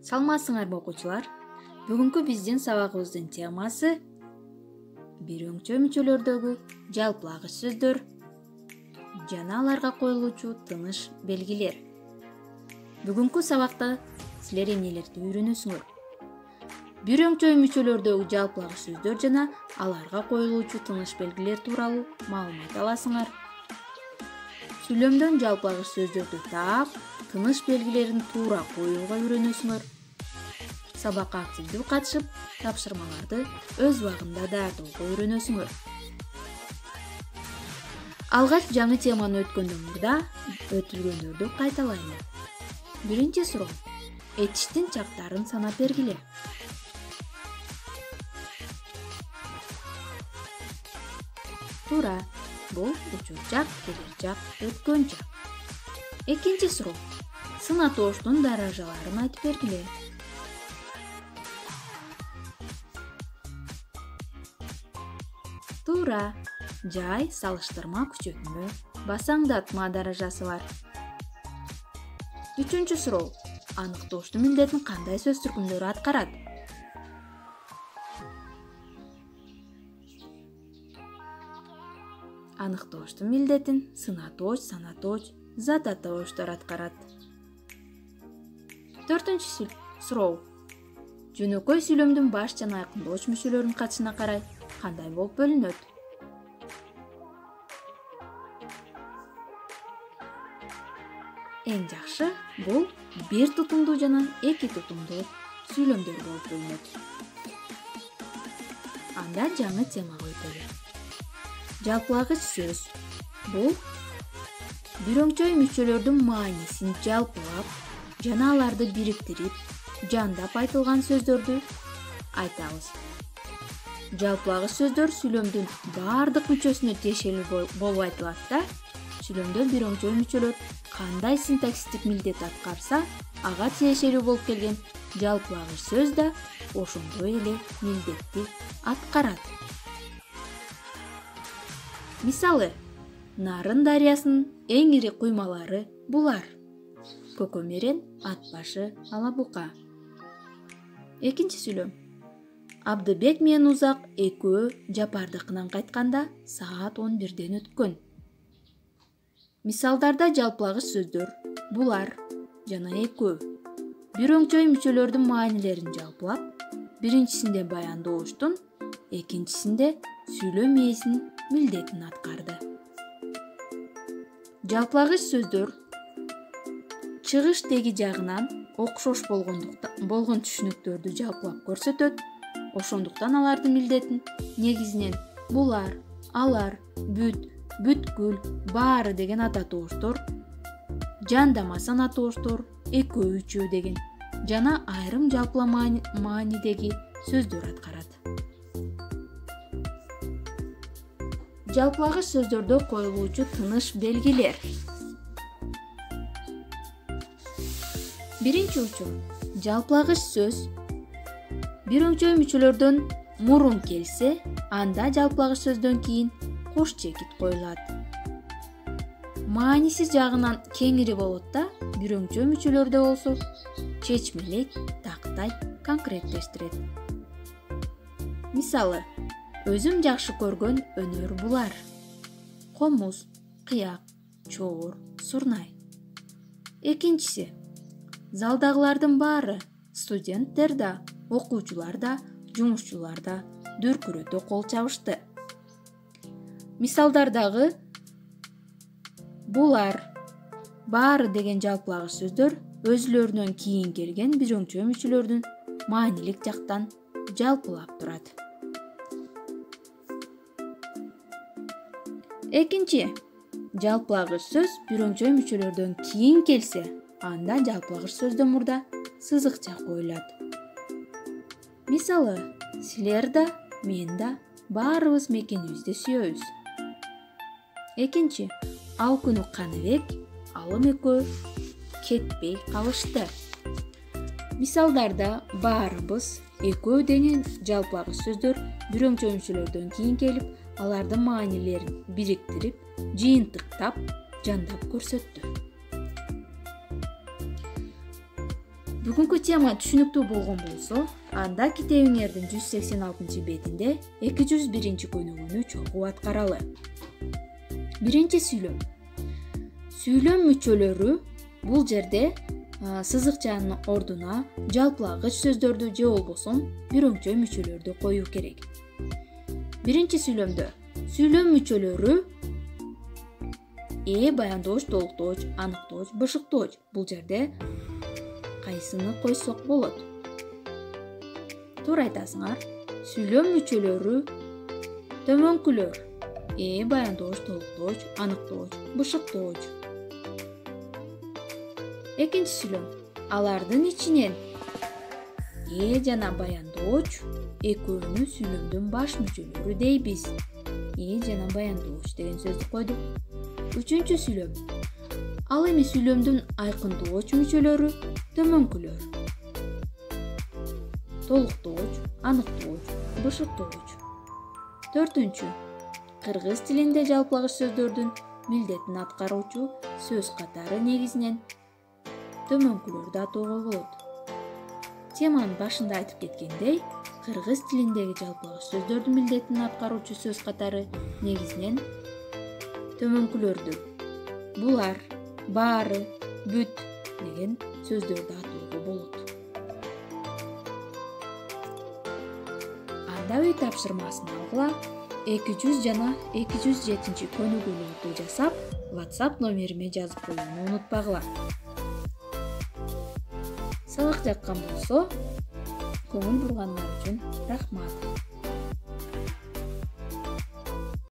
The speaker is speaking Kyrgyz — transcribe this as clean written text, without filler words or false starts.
Саламатсыңарбы окуучулар? Бүгүнкү биздин сабагыбыздын темасы бир өңчө мүчөлөрдөгү жалпылагыч сөздөр жана аларга коюлуучу тыныш белгилер. Бүгүнкү сабакта силер эмнелерди үйрөнөсүңөр? Бир өңчө мүчөлөрдөгү жалпылагыч сөздөр жана аларга коюлуучу тыныш белгилер тууралуу маалымат аласыңар. Сүйлөмдөн жалпылагыч сөздөрдү таап, тыныш белгилерин туура коюуга үйрөнөсүңөр. Сабакка активдүү катышып, тапшырмаларды өз убагында даярдоого үйрөнөсүңөр. Алгач жаңы теманы өткөндөн мурда өтүлгөндөрдү кайталайлы. Биринчи суроо. Этиштин чактарын санап бергиле. Туура. Бул учур жак, келер жак, өткөн жак. Экинчи суроо. Сынатооштун даражаларын айтып бергиле. Туура. Жай, салыштырма, күчөтмө, басаңдатма даражасы бар. Үчүнчү суроо. Аныктооштун милдетин кандай сөз түркүмдөрү аткарат? Аныктооштун милдетин сынатооч, санатооч, зататооштор аткарат. Төртүнчү суроо. Жөнөкөй сүйлөмдүн баш жана айкындооч мүчөлөрүнүн катышына карай кандай болуп бөлүнөт? Эң жакшы бул бир тутумдуу жана эки тутумдуу сүйлөмдөр болуп бөлүнөт. Анда жаңы темага өтөлү. Жалпылагыч сөз бул бир өңчөй мүчөлөрдүн маанисин жалпылап жана аларды бириктирип, жандап айтылган сөздөрдү айтабыз. Жалпылагыч сөздөр сүйлөмдүн баардык мүчөсүнө тиешелүү болуп айтылат да, сүйлөмдө бир өңчөй мүчөлөр кандай синтаксистик милдет аткарса, ага тиешелүү болуп келген жалпылагыч сөз да ошондой эле милдетти аткарат. Мисалы, Нарын дарыясынын эң ири куймалары булар. Көкөмерен, ат башы, алабука. Экинчи сүйлөм. Абдыбек менен Узак экөө Жапардыкынан кайтканда саат 11ден өткөн. Мисалдарда жалпылагыч сөздөр булар жана экөө бир өңчөй мүчөлөрдүн маанилерин жалпылап, биринчисинде баяндооштун, экинчисинде сүйлөм ээсинин милдетин аткарды. Жалпылагыч сөздөр чыгыш теги жагынан окшош болгон түшүнүктөрдү жалпылап көрсөтөт. Ошондуктан алардын милдетин негизинен булар, алар, бүт, бүткүл, баары деген ата тооштор, жандама санатооштор, экөө, үчөө деген жана айрым жалпылама маанидеги сөздөр аткарат. Жалпылагыч сөздөрдө коюлуучу тыныш белгилер. Биринчи учур. Жалпылагыч сөз бир өңчөй мүчөлөрдөн мурун келсе, анда жалпылагыч сөздөн кийин кош чекит коюлат. Мааниси жагынан кеңири болот да, бир өңчөй мүчөлөрдө болсо чечмелейт, тактайт, конкреттештирет. Мисалы, өзүм жакшы көргөн өнөр булар. Комуз, кыяк, чоор, сурнай. Экинчиси. Залдагылардын баары, студенттер да, окуучулар да, жумушчулар да дүркүрөтө кол чабышты. Мисалдардагы булар, баары деген жалпылагыч сөздөр өзүлөрүнөн кийин келген бир өңчөй мүчөлөрдүн маанилик жактан жалпылап турат. Экинчи. Жалпылагыч сөз бир өңчөй мүчөлөрдөн кийин келсе, анда жалпылагыч сөздөн мурда сызыкча коюлат. Мисалы, силер да, мен да баарыбыз мекенибизди сүйөбүз. Экинчи. Ал күнү Каныбек, алым экөө кетпей калышты. Мисалдарда баарыбыз, экөө деген жалпылагыч сөздөр бир өңчөй мүчөлөрдөн кийин келип, алардын маанилерин бириктирип, жыйынтыктап, жандап көрсөттү. Бүгүнкү тема түшүнүктүү болгон болсо, анда китебиңердин 186 бетинде 201 көнүгүүнү чогуу аткаралы. Биринчи сүйлөм. Сүйлөм мүчөлөрү бул жерде сызыкчанын ордуна жалпылагыч сөздөрдү же болбосо бирөңчөй мүчөлөрдү коюу керек. Биринчи сүйлөмдө сүйлөм мүчөлөрү баяндооч, толуктооч, аныктооч, бышыктооч. Бул жерде кайсыны койсок болот? Туура айтасыңар. Сүйлөм мүчөлөрү төмөнкүлөр. Баяндооч, толуктооч, аныктооч, бышыктооч. Экинчи сүйлөм. Алардын ичинен жана баяндооч экөөнү сүйлөмдүн баш мүчөлөрү дейбиз. Жана баяндооч деген сөздү койдук. Үчүнчү сүйлөм. Ал эми сүйлөмдүн айкындооч мүчөлөрү төмөнкүлөр. Толуктооч, аныктооч, бышыктооч. Төртүнчү. Кыргыз тилинде жалпылагыч сөздөрдүн милдетин аткаруучу сөз катары негизинен төмөнкүлөрдү атоого болот. Теманын башында айтып кеткендей, кыргыз тилиндеги жалпылагыч сөздөрдүн милдетин аткаруучу сөз катары негизинен төмөнкүлөрдү. Булар, баары, бүт деген сөздөрдү атоого болот. Анда үй тапшырмасын алгыла. 200 жана 207 көнүгүүлөрдү жасап, WhatsApp номериме жазып коюуну унутпагыла. Сабак жаккан болсо, көңүл бурганыңар үчүн рахмат.